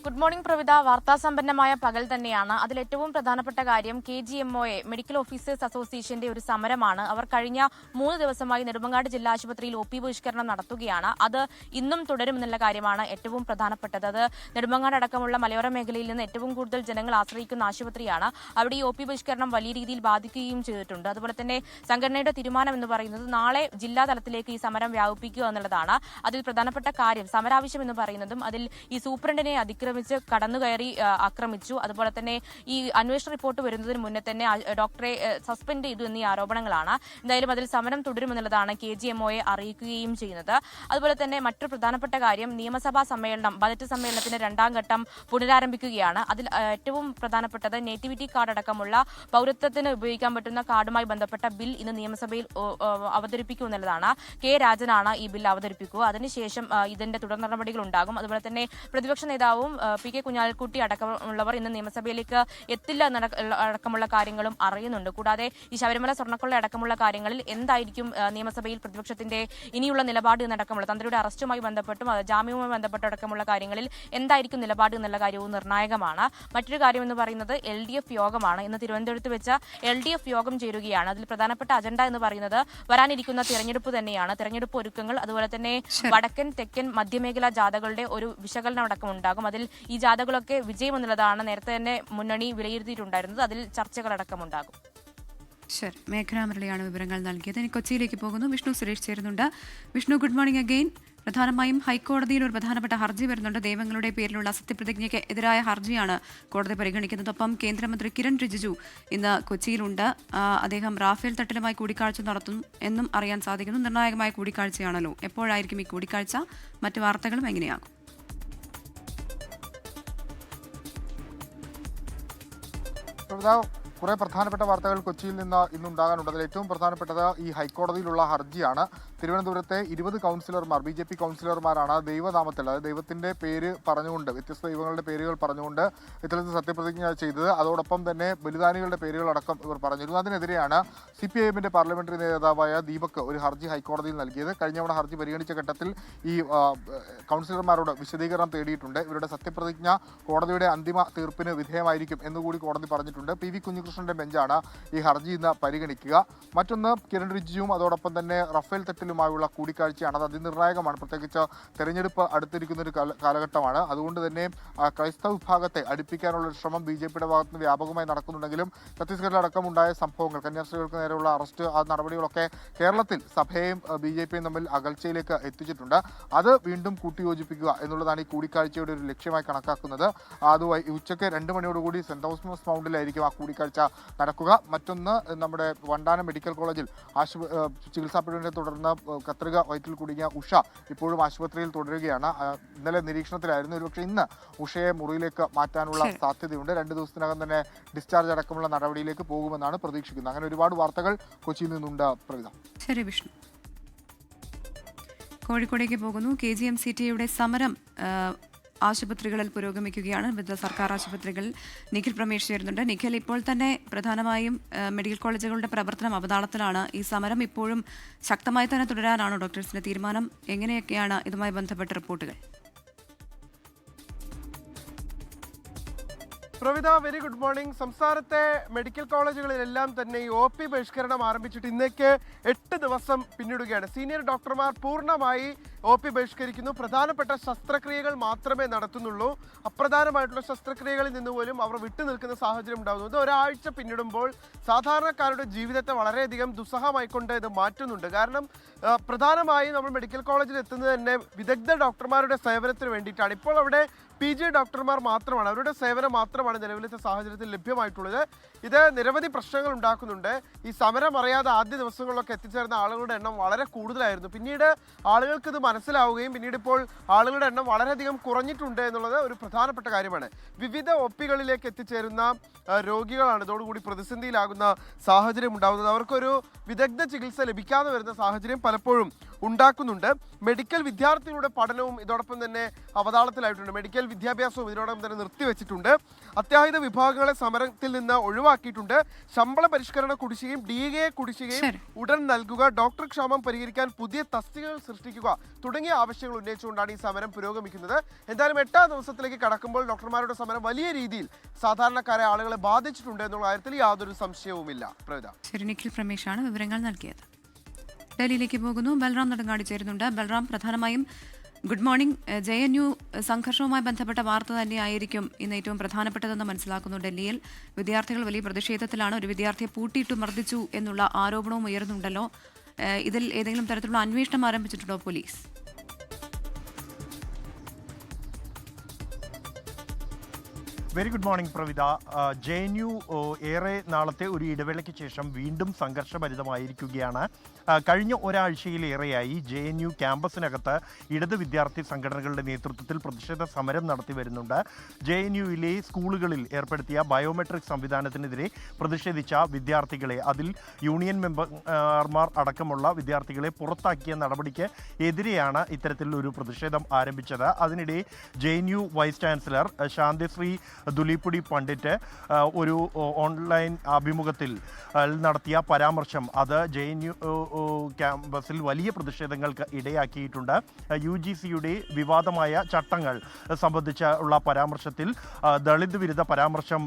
Good morning പ്രവിധ. വാർത്താസമ്പന്നമായ പകൽ തന്നെയാണ്. അതിലേറ്റവും പ്രധാനപ്പെട്ട കാര്യം KGMOA മെഡിക്കൽ ഓഫീസേഴ്സ് അസോസിയേഷന്റെ ഒരു സമരമാണ്. അവർ കഴിഞ്ഞ 3 ദിവസമായി നെടുമങ്ങാട് ജില്ലാ ആശുപത്രിയിൽ OP ബഹിഷ്കരണം നടത്തുകയാണ്. അത് ഇന്നും തുടരുമെന്നുള്ള കാര്യമാണ് ഏറ്റവും പ്രധാനപ്പെട്ടത്. അത് നെടുമങ്ങാട് അടക്കമുള്ള മലയോര മേഖലയിൽ നിന്ന് ഏറ്റവും കൂടുതൽ ജനങ്ങൾ ആശ്രയിക്കുന്ന ആശുപത്രിയാണ്. അവിടെ ഈ OP ബഹിഷ്കരണം വലിയ രീതിയിൽ ബാധിക്കുകയും ചെയ്തിട്ടുണ്ട്. അതുപോലെ തന്നെ സംഘടനയുടെ തീരുമാനം എന്ന് പറയുന്നത് നാളെ ജില്ലാ തലത്തിലേക്ക് ഈ സമരം വ്യാപിപ്പിക്കുക എന്നുള്ളതാണ്. അതിൽ പ്രധാനപ്പെട്ട കാര്യം സമരാവശ്യം എന്ന് പറയുന്നതും അതിൽ ഈ സൂപ്രണ്ടിനെ അതിക്രമിച്ച് കടന്നുകയറി ആക്രമിച്ചു, അതുപോലെ തന്നെ ഈ അന്വേഷണ റിപ്പോർട്ട് വരുന്നതിന് മുന്നേ തന്നെ ഡോക്ടറെ സസ്പെൻഡ് ചെയ്തു എന്നീ ആരോപണങ്ങളാണ്. എന്തായാലും അതിൽ സമരം തുടരുമെന്നുള്ളതാണ് KGMOയെ അറിയിക്കുകയും ചെയ്യുന്നത്. അതുപോലെ തന്നെ മറ്റൊരു പ്രധാനപ്പെട്ട കാര്യം നിയമസഭാ സമ്മേളനം, ബജറ്റ് സമ്മേളനത്തിന്റെ 2ാം ഘട്ടം പുനരാരംഭിക്കുകയാണ്. അതിൽ ഏറ്റവും പ്രധാനപ്പെട്ടത് നേറ്റിവിറ്റി കാർഡ് അടക്കമുള്ള പൗരത്വത്തിന് ഉപയോഗിക്കാൻ പറ്റുന്ന കാർഡുമായി ബന്ധപ്പെട്ട ബിൽ ഇന്ന് നിയമസഭയിൽ അവതരിപ്പിക്കുമെന്നുള്ളതാണ്. K രാജനാണ് ഈ ബിൽ അവതരിപ്പിക്കുക. അതിനുശേഷം ഇതിന്റെ തുടർ നടപടികൾ ഉണ്ടാകും. അതുപോലെ തന്നെ പ്രതിപക്ഷ നേതാവും PK കുഞ്ഞാലിക്കുട്ടി അടക്കമുള്ളവർ ഇന്ന് നിയമസഭയിലേക്ക് എത്തില്ല അടക്കമുള്ള കാര്യങ്ങളും അറിയുന്നുണ്ട്. കൂടാതെ ഈ ശബരിമല സ്വർണ്ണക്കൊള്ള അടക്കമുള്ള കാര്യങ്ങളിൽ എന്തായിരിക്കും നിയമസഭയിൽ പ്രതിപക്ഷത്തിന്റെ ഇനിയുള്ള നിലപാട് എന്നടക്കമുള്ള തന്ത്രിയുടെ അറസ്റ്റുമായി ബന്ധപ്പെട്ടും ജാമ്യവുമായി ബന്ധപ്പെട്ടടക്കമുള്ള കാര്യങ്ങളിൽ എന്തായിരിക്കും നിലപാട് എന്നുള്ള കാര്യവും നിർണായകമാണ്. മറ്റൊരു കാര്യം എന്ന് പറയുന്നത് LDF യോഗമാണ്. ഇന്ന് തിരുവനന്തപുരത്ത് വെച്ച LDF യോഗം ചേരുകയാണ്. അതിൽ പ്രധാനപ്പെട്ട അജണ്ട എന്ന് പറയുന്നത് വരാനിരിക്കുന്ന തിരഞ്ഞെടുപ്പ് തന്നെയാണ്. തിരഞ്ഞെടുപ്പ് ഒരുക്കങ്ങൾ, അതുപോലെ തന്നെ വടക്കൻ തെക്കൻ മധ്യമേഖലാ ജാഥകളുടെ ഒരു വിശകലനം അടക്കം ഉണ്ടാകും. അതിൽ ഈ ജാഥകളൊക്കെ വിജയമെന്നുള്ളതാണ് നേരത്തെ തന്നെ മുന്നണി വിലയിരുത്തിയിട്ടുണ്ടായിരുന്നത്. അതിൽ ചർച്ചകളടക്കമുണ്ടാകും. ശരി, മേഘനാമുരളിയാണ് വിവരങ്ങൾ നൽകിയത്. ഇനി കൊച്ചിയിലേക്ക് പോകുന്നു. വിഷ്ണു സുരേഷ് ചേരുന്നുണ്ട്. Vishnu, good morning again. പ്രധാനമായും ഹൈക്കോടതിയിൽ ഒരു പ്രധാനപ്പെട്ട ഹർജി വരുന്നുണ്ട്. ദൈവങ്ങളുടെ പേരിലുള്ള സത്യപ്രതിജ്ഞയ്ക്ക് എതിരായ ഹർജിയാണ് കോടതി പരിഗണിക്കുന്നത്. ഒപ്പം കേന്ദ്രമന്ത്രി കിരൺ റിജിജു ഇന്ന് കൊച്ചിയിലുണ്ട്. അദ്ദേഹം റാഫേൽ തട്ടിലുമായി കൂടിക്കാഴ്ച നടത്തും എന്നും അറിയാൻ സാധിക്കുന്നു. നിർണായകമായ കൂടിക്കാഴ്ചയാണല്ലോ. എപ്പോഴായിരിക്കും ഈ കൂടിക്കാഴ്ച? മറ്റു വാർത്തകളും എങ്ങനെയാകും? കുറെ പ്രധാനപ്പെട്ട വാർത്തകൾ കൊച്ചിയിൽ നിന്ന് ഇന്നുണ്ടാകാനുണ്ട്. അതിൽ ഏറ്റവും പ്രധാനപ്പെട്ടത് ഈ ഹൈക്കോടതിയിലുള്ള ഹർജിയാണ്. തിരുവനന്തപുരത്തെ 20 കൗൺസിലർമാർ, BJP കൗൺസിലർമാരാണ് ദൈവനാമത്തിൽ, അതായത് ദൈവത്തിന്റെ പേര് പറഞ്ഞുകൊണ്ട്, വ്യത്യസ്ത ദൈവങ്ങളുടെ പേരുകൾ പറഞ്ഞുകൊണ്ട് ഇത്തരത്തിൽ സത്യപ്രതിജ്ഞ ചെയ്തത്. അതോടൊപ്പം തന്നെ ബലിദാനികളുടെ പേരുകളടക്കം ഇവർ പറഞ്ഞിരുന്നു. അതിനെതിരെയാണ് CPIMന്റെ പാർലമെന്ററി നേതാവായ ദീപക് ഒരു ഹർജി ഹൈക്കോടതിയിൽ നൽകിയത്. കഴിഞ്ഞ തവണ ഹർജി പരിഗണിച്ച ഘട്ടത്തിൽ ഈ കൗൺസിലർമാരോട് വിശദീകരണം തേടിയിട്ടുണ്ട്. ഇവരുടെ സത്യപ്രതിജ്ഞ കോടതിയുടെ അന്തിമ തീർപ്പിന് വിധേയമായിരിക്കും എന്നുകൂടി കോടതി പറഞ്ഞിട്ടുണ്ട്. PV കുഞ്ഞികൃഷ്ണന്റെ ബെഞ്ചാണ് ഈ ഹർജി ഇന്ന് പരിഗണിക്കുക. മറ്റൊന്ന് കിരൺ റിജിജുവും അതോടൊപ്പം തന്നെ റഫേൽ തട്ടിലുമായുള്ള കൂടിക്കാഴ്ചയാണ്. അത് അതിനിർണായകമാണ്. പ്രത്യേകിച്ച് തെരഞ്ഞെടുപ്പ് അടുത്തിരിക്കുന്ന ഒരു കാലഘട്ടമാണ്. അതുകൊണ്ട് തന്നെ ക്രൈസ്തവ വിഭാഗത്തെ അടുപ്പിക്കാനുള്ള ഒരു ശ്രമം BJPയുടെ ഭാഗത്ത് നിന്ന് വ്യാപകമായി നടക്കുന്നുണ്ടെങ്കിലും ഛത്തീസ്ഗഡിലടക്കം ഉണ്ടായ സംഭവങ്ങൾ, കന്യാസ്ത്രീകൾക്ക് നേരെയുള്ള അറസ്റ്റ്, ആ നടപടികളൊക്കെ കേരളത്തിൽ സഭയും BJPയും തമ്മിൽ അകൽച്ചയിലേക്ക് എത്തിച്ചിട്ടുണ്ട്. അത് വീണ്ടും കൂട്ടിയോജിപ്പിക്കുക എന്നുള്ളതാണ് ഈ കൂടിക്കാഴ്ചയുടെ ഒരു ലക്ഷ്യമായി കണക്കാക്കുന്നത്. അതുമായി ഉച്ചയ്ക്ക് 2 മണിയോടുകൂടി സെന്റ് തോമസ് മൗണ്ടിലായിരിക്കും ആ കൂടിക്കാഴ്ച നടക്കുക. മറ്റൊന്ന് നമ്മുടെ വണ്ടാനം മെഡിക്കൽ കോളേജിൽ ചികിത്സാ പിഴവിനെ തുടർന്ന് കത്രിക വയറ്റിൽ കുടുങ്ങിയ ഉഷ ഇപ്പോഴും ആശുപത്രിയിൽ തുടരുകയാണ്. ഇന്നലെ നിരീക്ഷണത്തിലായിരുന്നു. ഒരുപക്ഷെ ഇന്ന് ഉഷയെ മുറിയിലേക്ക് മാറ്റാനുള്ള സാധ്യതയുണ്ട്. 2 ദിവസത്തിനകം തന്നെ ഡിസ്ചാർജ് അടക്കമുള്ള നടപടിയിലേക്ക് പോകുമെന്നാണ് പ്രതീക്ഷിക്കുന്നത്. അങ്ങനെ ഒരുപാട് വാർത്തകൾ കൊച്ചിയിൽ നിന്നുണ്ട്. പ്രവിധ. ശരി വിഷ്ണു. കോഴിക്കോടേക്ക് പോകുന്നു. KGM-CTA സമരം ആശുപത്രികളിൽ പുരോഗമിക്കുകയാണ്. വിവിധ സർക്കാർ ആശുപത്രികളിൽ നിഖിൽ പ്രമേഷ് ചേരുന്നുണ്ട്. നിഖിൽ, ഇപ്പോൾ തന്നെ പ്രധാനമായും മെഡിക്കൽ കോളേജുകളുടെ പ്രവർത്തനം അവതാളത്തിലാണ്. ഈ സമരം ഇപ്പോഴും ശക്തമായി തന്നെ തുടരാനാണോ ഡോക്ടേഴ്സിന്റെ തീരുമാനം? എങ്ങനെയൊക്കെയാണ് ഇതുമായി ബന്ധപ്പെട്ട റിപ്പോർട്ടുകൾ? പ്രവിധ, വെരി ഗുഡ് മോർണിംഗ്. സംസ്ഥാനത്തെ മെഡിക്കൽ കോളേജുകളിലെല്ലാം തന്നെ ഈ OP ബഹിഷ്കരണം ആരംഭിച്ചിട്ട് ഇന്നേക്ക് 8 ദിവസം പിന്നിടുകയാണ്. സീനിയർ ഡോക്ടർമാർ പൂർണ്ണമായി OP ബഹിഷ്കരിക്കുന്നു. പ്രധാനപ്പെട്ട ശസ്ത്രക്രിയകൾ മാത്രമേ നടത്തുന്നുള്ളൂ. അപ്രധാനമായിട്ടുള്ള ശസ്ത്രക്രിയകളിൽ നിന്ന് പോലും അവർ വിട്ടുനിൽക്കുന്ന സാഹചര്യം ഉണ്ടാകുന്നു. ഇത് ഒരാഴ്ച പിന്നിടുമ്പോൾ സാധാരണക്കാരുടെ ജീവിതത്തെ വളരെയധികം ദുസ്സഹമായിക്കൊണ്ട് ഇത് മാറ്റുന്നുണ്ട്. കാരണം പ്രധാനമായും നമ്മൾ മെഡിക്കൽ കോളേജിൽ എത്തുന്നത് തന്നെ വിദഗ്ധ ഡോക്ടർമാരുടെ സേവനത്തിന് വേണ്ടിയിട്ടാണ്. ഇപ്പോൾ അവിടെ PG ഡോക്ടർമാർ മാത്രമാണ്, അവരുടെ സേവനം മാത്രമാണ് നിലവിലത്തെ സാഹചര്യത്തിൽ ലഭ്യമായിട്ടുള്ളത്. ഇത് നിരവധി പ്രശ്നങ്ങൾ ഉണ്ടാക്കുന്നുണ്ട്. ഈ സമരം അറിയാതെ ആദ്യ ദിവസങ്ങളിലൊക്കെ എത്തിച്ചേർന്ന ആളുകളുടെ എണ്ണം വളരെ കൂടുതലായിരുന്നു. പിന്നീട് ആളുകൾക്ക് ഇത് മനസ്സിലാവുകയും പിന്നീട് ഇപ്പോൾ ആളുകളുടെ എണ്ണം വളരെയധികം കുറഞ്ഞിട്ടുണ്ട് എന്നുള്ളത് ഒരു പ്രധാനപ്പെട്ട കാര്യമാണ്. വിവിധ OPകളിലേക്ക് എത്തിച്ചേരുന്ന രോഗികളാണ് ഇതോടുകൂടി പ്രതിസന്ധിയിലാകുന്ന സാഹചര്യം ഉണ്ടാകുന്നത്. അവർക്കൊരു വിദഗ്ധ ചികിത്സ ലഭിക്കാതെ വരുന്ന സാഹചര്യം പലപ്പോഴും ഉണ്ടാക്കുന്നുണ്ട്. മെഡിക്കൽ വിദ്യാർത്ഥികളുടെ പഠനവും ഇതോടൊപ്പം തന്നെ അവതാളത്തിലായിട്ടുണ്ട്. മെഡിക്കൽ വിദ്യാഭ്യാസവും ഇതിനോടൊപ്പം തന്നെ നിർത്തിവെച്ചിട്ടുണ്ട്. അത്യാഹിത വിഭാഗങ്ങളെ സമരത്തിൽ നിന്ന് ഒഴിവാക്കിയിട്ടുണ്ട്. ശമ്പള പരിഷ്കരണ കുടിശ്ശികയും DA കുടിശ്ശികയും ഉടൻ നൽകുക, ഡോക്ടർ ക്ഷാമം പരിഹരിക്കാൻ പുതിയ തസ്തികകൾ സൃഷ്ടിക്കുക തുടങ്ങിയ ആവശ്യങ്ങൾ ഉന്നയിച്ചുകൊണ്ടാണ് ഈ സമരം പുരോഗമിക്കുന്നത്. എന്തായാലും 8ാം ദിവസത്തിലേക്ക് കടക്കുമ്പോൾ ഡോക്ടർമാരുടെ സമരം വലിയ രീതിയിൽ സാധാരണക്കാരെ ആളുകളെ ബാധിച്ചിട്ടുണ്ട് എന്നുള്ള കാര്യത്തിൽ യാതൊരു സംശയവുമില്ല. ശരി, നിഖിൽ പ്രമേഷാണ് വിവരങ്ങൾ നൽകിയത്. ഡൽഹിയിലേക്ക് പോകുന്നു. ബൽറാം നെടുങ്ങാടി ചേരുന്നുണ്ട്. ബൽറാം, പ്രധാനമായും ഗുഡ് മോർണിംഗ്. JNU സംഘർഷവുമായി ബന്ധപ്പെട്ട വാർത്ത തന്നെയായിരിക്കും ഇന്ന് ഏറ്റവും പ്രധാനപ്പെട്ടതെന്ന് മനസ്സിലാക്കുന്നു. ഡൽഹിയിൽ വിദ്യാർത്ഥികൾ വലിയ പ്രതിഷേധത്തിലാണ്. ഒരു വിദ്യാർത്ഥിയെ പൂട്ടിയിട്ട് മർദ്ദിച്ചു എന്നുള്ള ആരോപണവും ഉയർന്നുണ്ടല്ലോ. ഇതിൽ ഏതെങ്കിലും തരത്തിലുള്ള അന്വേഷണം ആരംഭിച്ചിട്ടുണ്ടോ പോലീസ്? Very good morning Pravitha. JNU ഏറെ നാളത്തെ ഒരു ഇടവേളയ്ക്ക് ശേഷം വീണ്ടും സംഘർഷഭരിതമായിരിക്കുകയാണ്. കഴിഞ്ഞ ഒരാഴ്ചയിലേറെയായി JNU ക്യാമ്പസിനകത്ത് ഇടത് വിദ്യാർത്ഥി സംഘടനകളുടെ നേതൃത്വത്തിൽ പ്രതിഷേധ സമരം നടത്തി വരുന്നുണ്ട്. JNUവിലെ സ്കൂളുകളിൽ ഏർപ്പെടുത്തിയ ബയോമെട്രിക് സംവിധാനത്തിനെതിരെ പ്രതിഷേധിച്ച വിദ്യാർത്ഥികളെ, അതിൽ യൂണിയൻ മെമ്പർമാർ അടക്കമുള്ള വിദ്യാർത്ഥികളെ പുറത്താക്കിയ നടപടിക്ക് എതിരെയാണ് ഇത്തരത്തിലൊരു പ്രതിഷേധം ആരംഭിച്ചത്. അതിനിടെ JNU vice chancellor Santishree Dhulipudi Pandit ഒരു ഓൺലൈൻ അഭിമുഖത്തിൽ നടത്തിയ പരാമർശം അത് JNU ക്യാമ്പസിൽ വലിയ പ്രതിഷേധങ്ങൾക്ക് ഇടയാക്കിയിട്ടുണ്ട്. UGCയുടെ വിവാദമായ ചട്ടങ്ങൾ സംബന്ധിച്ചുള്ള പരാമർശത്തിൽ ദളിത് വിരുദ്ധ പരാമർശം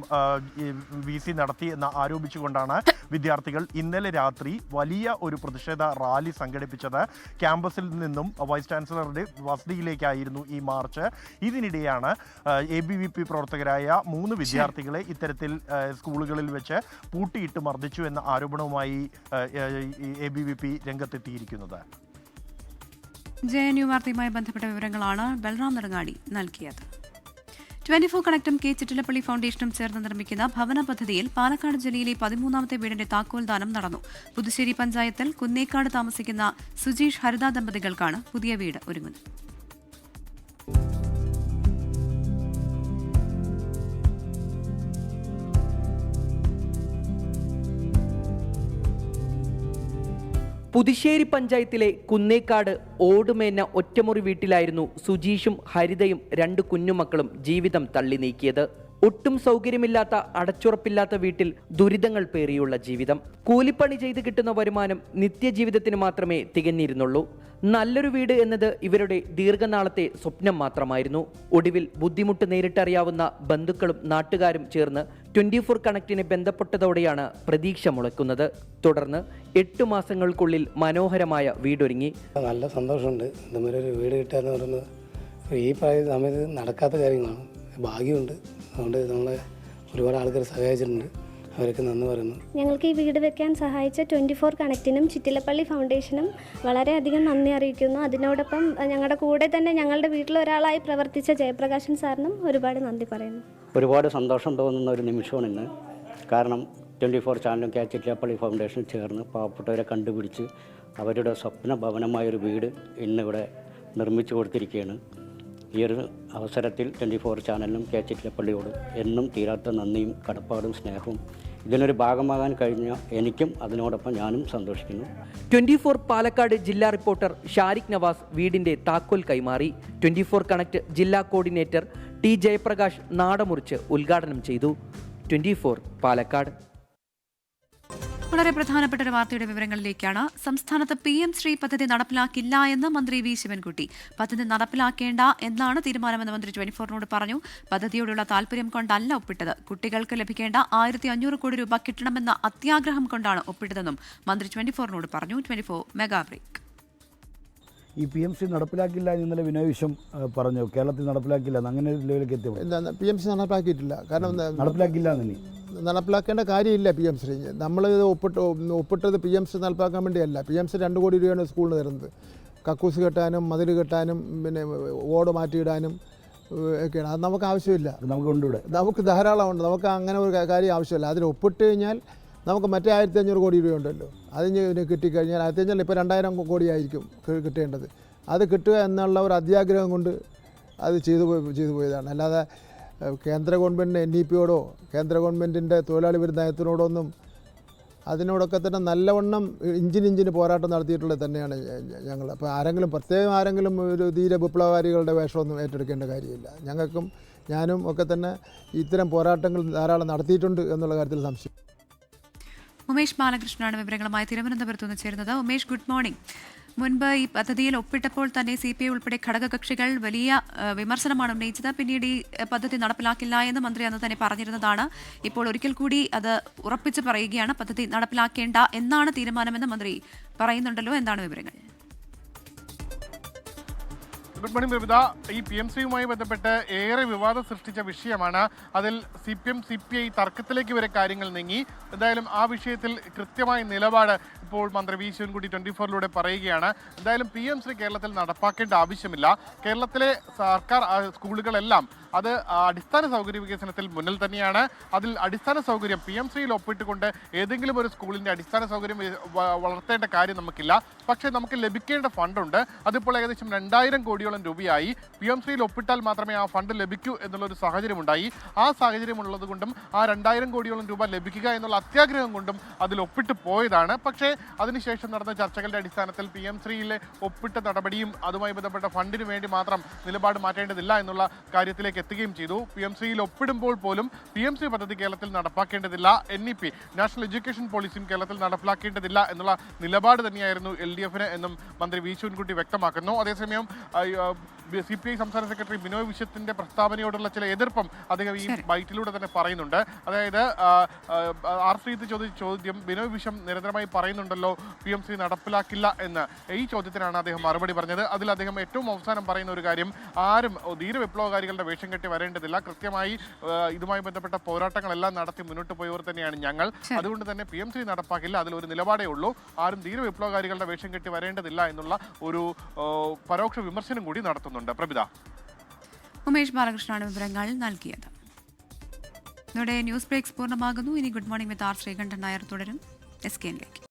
VC നടത്തി എന്ന് ആരോപിച്ചുകൊണ്ടാണ് വിദ്യാർത്ഥികൾ ഇന്നലെ രാത്രി വലിയ ഒരു പ്രതിഷേധ റാലി സംഘടിപ്പിച്ചത്. ക്യാമ്പസിൽ നിന്നും വൈസ് ചാൻസലറുടെ വസതിയിലേക്കായിരുന്നു ഈ മാർച്ച്. ഇതിനിടെയാണ് ABVP പ്രവർത്തകരായ 3 വിദ്യാർത്ഥികളെ ഇത്തരത്തിൽ സ്കൂളുകളിൽ വെച്ച് പൂട്ടിയിട്ട് മർദ്ദിച്ചു എന്ന ആരോപണവുമായി ABVP രംഗത്തെത്തിയിരിക്കുന്നത്. JNU വാർത്തയുമായി ബന്ധപ്പെട്ട വിവരങ്ങളാണ് ബൽറാം നെടുങ്ങാടി നൽകിയത്. 24 കണക്റ്റും K ചിറ്റിലപ്പള്ളി ഫൗണ്ടേഷനും ചേർന്ന് നിർമ്മിക്കുന്ന ഭവന പദ്ധതിയിൽ പാലക്കാട് ജില്ലയിലെ 13ാമത്തെ വീടിന്റെ താക്കോൽ ദാനം നടന്നു. പുതുശ്ശേരി പഞ്ചായത്തിൽ കുന്നേക്കാട് താമസിക്കുന്ന സുജീഷ് ഹരിത ദമ്പതികൾക്കാണ് പുതിയ വീട് ഒരുങ്ങുന്നത്. പുതുശ്ശേരി പഞ്ചായത്തിലെ കുന്നേക്കാട് ഓടുമേഞ്ഞ ഒറ്റമുറി വീട്ടിലായിരുന്നു സുജീഷും ഹരിതയും 2 കുഞ്ഞുമക്കളും ജീവിതം തള്ളി നീക്കിയത്. ഒട്ടും സൗകര്യമില്ലാത്ത അടച്ചുറപ്പില്ലാത്ത വീട്ടിൽ ദുരിതങ്ങൾ പേറിയുള്ള ജീവിതം. കൂലിപ്പണി ചെയ്ത് കിട്ടുന്ന വരുമാനം നിത്യജീവിതത്തിന് മാത്രമേ തികഞ്ഞിരുന്നുള്ളൂ. നല്ലൊരു വീട് എന്നത് ഇവരുടെ ദീർഘനാളത്തെ സ്വപ്നം മാത്രമായിരുന്നു. ഒടുവിൽ ബുദ്ധിമുട്ട് നേരിട്ടറിയാവുന്ന ബന്ധുക്കളും നാട്ടുകാരും ചേർന്ന് 24 കണക്റ്റിനെ ബന്ധപ്പെട്ടതോടെയാണ് പ്രതീക്ഷ മുളയ്ക്കുന്നത്. തുടർന്ന് 8 മാസങ്ങൾക്കുള്ളിൽ മനോഹരമായ വീടൊരുങ്ങി. നല്ല സന്തോഷമുണ്ട്. ഇതുമാതിരി വീട് കിട്ടുക എന്ന് പറയുന്നത് ഈ സമയത്ത് നടക്കാത്ത കാര്യങ്ങളാണ്. ഭാഗ്യമുണ്ട്. അതുകൊണ്ട് നമ്മളെ ഒരുപാട് ആൾക്കാർ സഹായിച്ചിട്ടുണ്ട്. അവരൊക്കെ നന്ദി പറയുന്നു. ഞങ്ങൾക്ക് ഈ വീട് വെക്കാൻ സഹായിച്ച 24 കണക്റ്റിനും ചിറ്റിലപ്പള്ളി ഫൗണ്ടേഷനും വളരെയധികം നന്ദി അറിയിക്കുന്നു. അതിനോടൊപ്പം ഞങ്ങളുടെ കൂടെ തന്നെ ഞങ്ങളുടെ വീട്ടിലൊരാളായി പ്രവർത്തിച്ച ജയപ്രകാശൻ സാറിനും ഒരുപാട് നന്ദി പറയുന്നു. ഒരുപാട് സന്തോഷം തോന്നുന്ന ഒരു നിമിഷമാണ് ഇന്ന്. കാരണം 24 ചാനലും K ചിറ്റിലപ്പള്ളി ഫൗണ്ടേഷനും ചേർന്ന് പാവപ്പെട്ടവരെ കണ്ടുപിടിച്ച് അവരുടെ സ്വപ്ന ഭവനമായൊരു വീട് ഇന്നിവിടെ നിർമ്മിച്ചു കൊടുത്തിരിക്കുകയാണ്. ഈ ഒരു അവസരത്തിൽ 24 ചാനലിനും K ചിറ്റിലപ്പള്ളിയോടും എന്നും തീരാത്ത നന്ദിയും കടപ്പാടും സ്നേഹവും ഇതിനൊരു ഭാഗമാകാൻ കഴിഞ്ഞ എനിക്കും അതിനോടൊപ്പം ഞാനും സന്തോഷിക്കുന്നു. 24 പാലക്കാട് ജില്ലാ റിപ്പോർട്ടർ ഷാരിഖ് നവാസ് വീടിന്റെ താക്കോൽ കൈമാറി. 24 കണക്ട് ജില്ലാ കോർഡിനേറ്റർ T ജയപ്രകാശ് നാടമുറിച്ച് ഉദ്ഘാടനം ചെയ്തു. 24 പാലക്കാട്. വളരെ പ്രധാനപ്പെട്ട ഒരു വാർത്തയുടെ വിവരങ്ങളിലേക്കാണ്. സംസ്ഥാനത്ത് PM ശ്രീ പദ്ധതി നടപ്പിലാക്കില്ല എന്ന് മന്ത്രി V ശിവൻകുട്ടി. പദ്ധതി നടപ്പിലാക്കേണ്ട എന്നാണ് തീരുമാനമെന്ന് മന്ത്രി 24നോട് പറഞ്ഞു. പദ്ധതിയോടുള്ള താല്പര്യം കൊണ്ടല്ല ഒപ്പിട്ടത്. കുട്ടികൾക്ക് ലഭിക്കേണ്ട 1500 കോടി രൂപ കിട്ടണമെന്ന അത്യാഗ്രഹം കൊണ്ടാണ് ഒപ്പിട്ടതെന്നും മന്ത്രി 24നോട് പറഞ്ഞു. 24 മെഗാ ബ്രേക്ക്. ഈ PMC നടപ്പിലാക്കില്ല ഇന്നലെ വിനോയ് വിശ്വം പറഞ്ഞു. കേരളത്തിൽ നടപ്പിലാക്കില്ല, അങ്ങനെ ഒരു ലെവലിലേക്ക് എത്തി. PMC നടപ്പിലാക്കിയിട്ടില്ല. കാരണം നടപ്പിലാക്കില്ല എന്ന് നടപ്പിലാക്കേണ്ട കാര്യമില്ല. PMC നമ്മൾ ഒപ്പിട്ടത് PMC നടപ്പാക്കാൻ വേണ്ടിയല്ല. PMC 2 കോടി രൂപയാണ് സ്കൂളിന് തരുന്നത്. കക്കൂസ് കെട്ടാനും മതിൽ കെട്ടാനും പിന്നെ ഓട് മാറ്റിയിടാനും ഒക്കെയാണ്. അത് നമുക്ക് ആവശ്യമില്ല. നമുക്ക് ധാരാളം ഉണ്ട്. നമുക്ക് അങ്ങനെ ഒരു കാര്യം ആവശ്യമില്ല. അതിൽ ഒപ്പിട്ട് കഴിഞ്ഞാൽ നമുക്ക് മറ്റേ 1500 കോടി രൂപ ഉണ്ടല്ലോ, അതിന് കിട്ടിക്കഴിഞ്ഞാൽ 1500 ഇപ്പോൾ 2000 കോടിയായിരിക്കും കിട്ടേണ്ടത്. അത് കിട്ടുക എന്നുള്ള ഒരു അത്യാഗ്രഹം കൊണ്ട് അത് ചെയ്തു പോയതാണ്. അല്ലാതെ കേന്ദ്ര ഗവൺമെൻറ്റിന് NEP-യോടോ കേന്ദ്ര ഗവൺമെൻറ്റിൻ്റെ തൊഴിലാളി വിരുദ്ധ നയത്തിനോടോ ഒന്നും അതിനോടൊക്കെ തന്നെ നല്ലവണ്ണം ഇഞ്ചിന് പോരാട്ടം നടത്തിയിട്ടുള്ളത് തന്നെയാണ് ഞങ്ങൾ. അപ്പോൾ ആരെങ്കിലും ഒരു തീരെ വിപ്ലവകാരികളുടെ വേഷമൊന്നും ഏറ്റെടുക്കേണ്ട കാര്യമില്ല. ഞങ്ങൾക്കും ഞാനും ഒക്കെ തന്നെ ഇത്തരം പോരാട്ടങ്ങൾ ധാരാളം നടത്തിയിട്ടുണ്ട് എന്നുള്ള കാര്യത്തിൽ സംശയം. ഉമേഷ് ബാലകൃഷ്ണനാണ് വിവരങ്ങളുമായി തിരുവനന്തപുരത്ത് നിന്ന് ചേരുന്നത്. Umesh, good morning. മുൻപ് ഈ പദ്ധതിയിൽ ഒപ്പിട്ടപ്പോൾ തന്നെ CPI ഉൾപ്പെടെ ഘടകകക്ഷികൾ വലിയ വിമർശനമാണ് ഉന്നയിച്ചത്. പിന്നീട് ഈ പദ്ധതി നടപ്പിലാക്കില്ല എന്ന് മന്ത്രി അന്ന് തന്നെ പറഞ്ഞിരുന്നതാണ്. ഇപ്പോൾ ഒരിക്കൽ കൂടി അത് ഉറപ്പിച്ച് പറയുകയാണ്. പദ്ധതി നടപ്പിലാക്കേണ്ട എന്നാണ് തീരുമാനമെന്ന് മന്ത്രി പറയുന്നുണ്ടല്ലോ. എന്താണ് വിവരങ്ങൾ? Good morning Babitha. ഈ PMC-യുമായി ബന്ധപ്പെട്ട് ഏറെ വിവാദം സൃഷ്ടിച്ച വിഷയമാണ്. അതിൽ CPM CPI തർക്കത്തിലേക്ക് വരെ കാര്യങ്ങൾ നീങ്ങി. എന്തായാലും ആ വിഷയത്തിൽ കൃത്യമായ നിലപാട് ഇപ്പോൾ മന്ത്രി V ശിവൻകുട്ടി 24-ലൂടെ പറയുകയാണ്. എന്തായാലും PMC കേരളത്തിൽ നടപ്പാക്കേണ്ട ആവശ്യമില്ല. കേരളത്തിലെ സർക്കാർ സ്കൂളുകളെല്ലാം അത് അടിസ്ഥാന സൗകര്യ വികസനത്തിൽ മുന്നിൽ തന്നെയാണ്. അതിൽ അടിസ്ഥാന സൗകര്യം PMC-യിൽ ഒപ്പിട്ടുകൊണ്ട് ഏതെങ്കിലും ഒരു സ്കൂളിൻ്റെ അടിസ്ഥാന സൗകര്യം വളർത്തേണ്ട കാര്യം നമുക്കില്ല. പക്ഷേ നമുക്ക് ലഭിക്കേണ്ട ഫണ്ടുണ്ട്. അതിപ്പോൾ ഏകദേശം 2000 കോടിയോളം രൂപയായി. PMC-യിൽ ഒപ്പിട്ടാൽ മാത്രമേ ആ ഫണ്ട് ലഭിക്കൂ എന്നുള്ളൊരു സാഹചര്യമുണ്ടായി. ആ സാഹചര്യം ഉള്ളത് കൊണ്ടും ആ 2000 കോടിയോളം രൂപ ലഭിക്കുക എന്നുള്ള അത്യാഗ്രഹം കൊണ്ടും അതിൽ ഒപ്പിട്ട് പോയതാണ്. പക്ഷേ അതിനുശേഷം നടന്ന ചർച്ചകളുടെ അടിസ്ഥാനത്തിൽ PM3യിലെ ഒപ്പിട്ട നടപടിയും അതുമായി ബന്ധപ്പെട്ട ഫണ്ടിന് വേണ്ടി മാത്രം നിലപാട് മാറ്റേണ്ടതില്ല എന്നുള്ള കാര്യത്തിലേക്ക് എത്തുകയും ചെയ്തു. PM3യിൽ ഒപ്പിടുമ്പോൾ പോലും PMC പദ്ധതി കേരളത്തിൽ നടപ്പാക്കേണ്ടതില്ല, NEP നാഷണൽ എഡ്യൂക്കേഷൻ പോളിസിയും കേരളത്തിൽ നടപ്പാക്കേണ്ടതില്ല എന്നുള്ള നിലപാട് തന്നെയായിരുന്നു LDF-ന് എന്നും മന്ത്രി വി ശിവൻകുട്ടി വ്യക്തമാക്കുന്നു. അതേസമയം CPI സംസ്ഥാന സെക്രട്ടറി ബിനോയ് വിശ്വത്തിന്റെ പ്രസ്താവനയോടുള്ള ചില എതിർപ്പും അദ്ദേഹം ഈ ബൈറ്റിലൂടെ തന്നെ പറയുന്നുണ്ട്. അതായത് ആർ ശ്രീജിത്ത് ചോദിച്ച ചോദ്യം ബിനോയ് വിശ്വം നിരന്തരമായി പറയുന്നുണ്ടല്ലോ PMC നടപ്പിലാക്കില്ല എന്ന്. ഈ ചോദ്യത്തിനാണ് അദ്ദേഹം മറുപടി പറഞ്ഞത്. അതിൽ അദ്ദേഹം ഏറ്റവും അവസാനം പറയുന്ന ഒരു കാര്യം, ആരും ധീര വിപ്ലവകാരികളുടെ വേഷം കെട്ടി വരേണ്ടതില്ല, കൃത്യമായി ഇതുമായി ബന്ധപ്പെട്ട പോരാട്ടങ്ങളെല്ലാം നടത്തി മുന്നോട്ട് പോയവർ തന്നെയാണ് ഞങ്ങൾ, അതുകൊണ്ട് തന്നെ PMC നടപ്പാക്കില്ല, അതിലൊരു നിലപാടേ ഉള്ളൂ, ആരും ധീര വിപ്ലവകാരികളുടെ വേഷം കെട്ടി വരേണ്ടതില്ല എന്നുള്ള ഒരു പരോക്ഷ വിമർശനം കൂടി നടത്തുന്നുണ്ട്. പ്രഭിത. ഉമേഷ് ബാലകൃഷ്ണനാണ് വിവരങ്ങൾ നൽകിയത്. ഇതോടെ ന്യൂസ് ബ്രേക്സ് പൂർണ്ണമാകുന്നു. ഇനി good morning with R Sreekandan Nair തുടരും. SKNലേക്ക്.